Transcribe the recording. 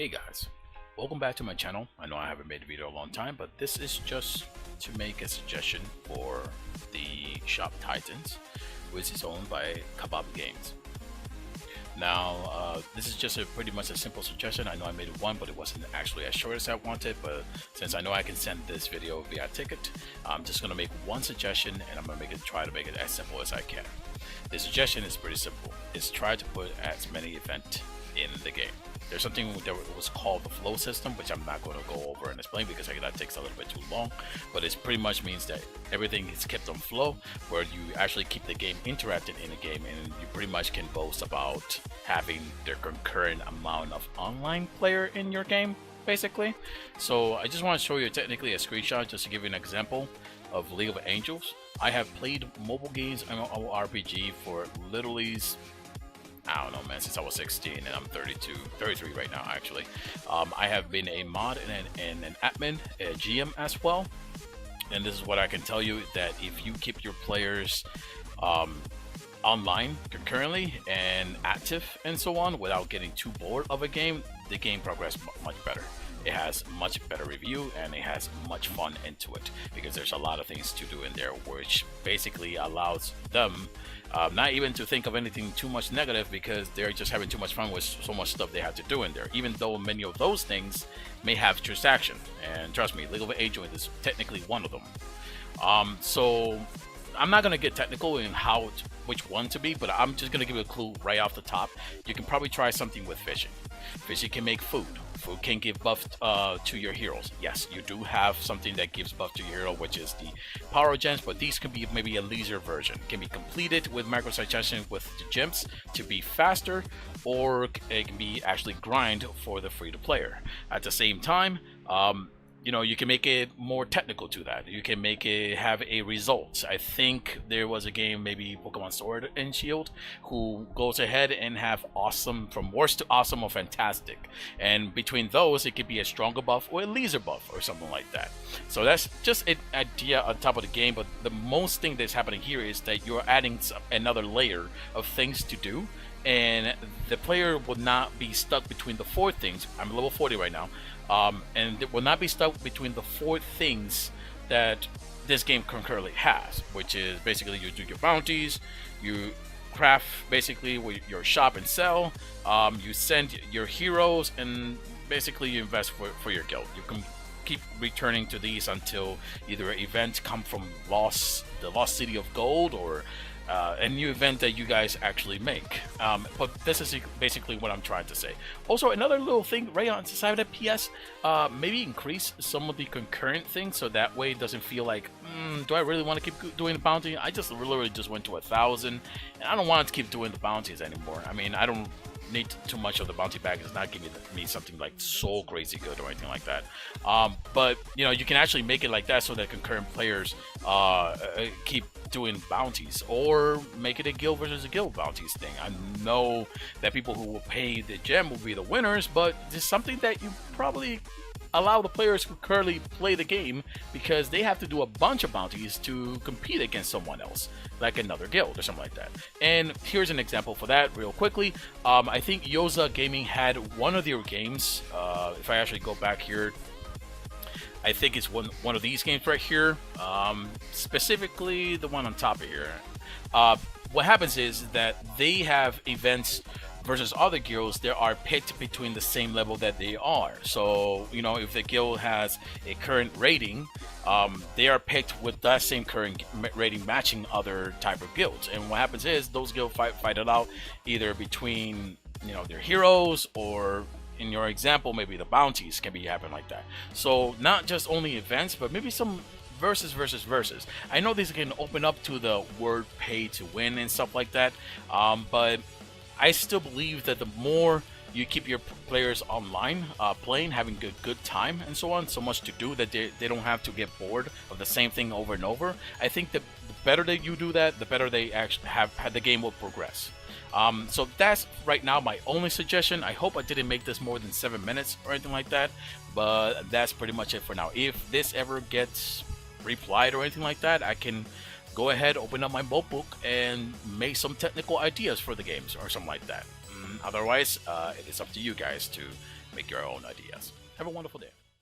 Hey guys, welcome back to my channel. I know I haven't made a video in a long time, but this is just to make a suggestion for the Shop Titans, which is owned by Kabab Games. Now, this is just pretty much a simple suggestion. I know I made one, but it wasn't actually as short as I wanted. But since I know I can send this video via ticket, I'm just gonna make one suggestion, and I'm gonna try to make it as simple as I can. The suggestion is pretty simple: is try to put as many events in the game. There's something that was called the flow system, which I'm not going to go over and explain because that takes a little bit too long, but it pretty much means that everything is kept on flow, where you actually keep the game interacting in the game, and you pretty much can boast about having the concurrent amount of online player in your game, basically. So I just want to show you technically a screenshot just to give you an example of League of Angels. I have played mobile games MMORPG for literally, I don't know, man, since I was 16, and I'm 33 right now, actually. I have been a mod and an admin, a GM as well. And this is what I can tell you, that if you keep your players online concurrently and active and so on without getting too bored of a game, the game progresses much better. It has much better review, and it has much fun into it because there's a lot of things to do in there, which basically allows them not even to think of anything too much negative, because they're just having too much fun with so much stuff they have to do in there, even though many of those things may have transaction. And trust me, League of Angels is technically one of them. So I'm not gonna get technical in which one to be, but I'm just gonna give you a clue right off the top. You can probably try something with fishing. Fishing can make food. Food can give buff to your heroes. Yes, you do have something that gives buff to your hero, which is the power gems, but these can be maybe a leisure version. Can be completed with microtransaction with the gems to be faster, or it can be actually grind for the free-to-player. At the same time, you know, you can make it more technical to that. You can make it have a result. I think there was a game, maybe Pokemon Sword and Shield, who goes ahead and have awesome, from worst to awesome or fantastic. And between those, it could be a stronger buff or a laser buff or something like that. So that's just an idea on top of the game. But the most thing that's happening here is that you're adding another layer of things to do. And the player will not be stuck between the four things. I'm level 40 right now. And it will not be stuck between the four things that this game concurrently has, which is basically you do your bounties, you craft basically with your shop and sell, you send your heroes, and basically you invest for your guild. You can keep returning to these until either events come from the Lost City of Gold, or a new event that you guys actually make. But this is basically what I'm trying to say. Also, another little thing right on the side of the PS, maybe increase some of the concurrent things, so that way it doesn't feel like, do I really want to keep doing the bounty? I just literally just went to 1,000, and I don't want to keep doing the bounties anymore. I mean, I don't need too much of the bounty bag. It's not giving me something like so crazy good or anything like that. But you know, you can actually make it like that so that concurrent players keep doing bounties, or make it a guild versus a guild bounties thing. I know that people who will pay the gem will be the winners, but it's something that you probably allow the players who currently play the game, because they have to do a bunch of bounties to compete against someone else, like another guild or something like that. And here's an example for that real quickly. I think Yoza Gaming had one of their games, if I actually go back here, I think it's one of these games right here, specifically the one on top of here. What happens is that they have events versus other guilds that are picked between the same level that they are. So, you know, if the guild has a current rating, they are picked with that same current rating matching other type of guilds. And what happens is those guilds fight it out either between, you know, their heroes, or in your example, maybe the bounties can be happening like that. So not just only events, but maybe some versus. I know these can open up to the word pay to win and stuff like that, but I still believe that the more you keep your players online, playing, having a good time and so on, so much to do that they don't have to get bored of the same thing over and over. I think that the better that you do that, the better they actually have the game will progress. So that's right now my only suggestion. I hope I didn't make this more than 7 minutes or anything like that, but that's pretty much it for now. If this ever gets replied or anything like that, I can go ahead, open up my notebook, and make some technical ideas for the games or something like that. Otherwise, it is up to you guys to make your own ideas. Have a wonderful day.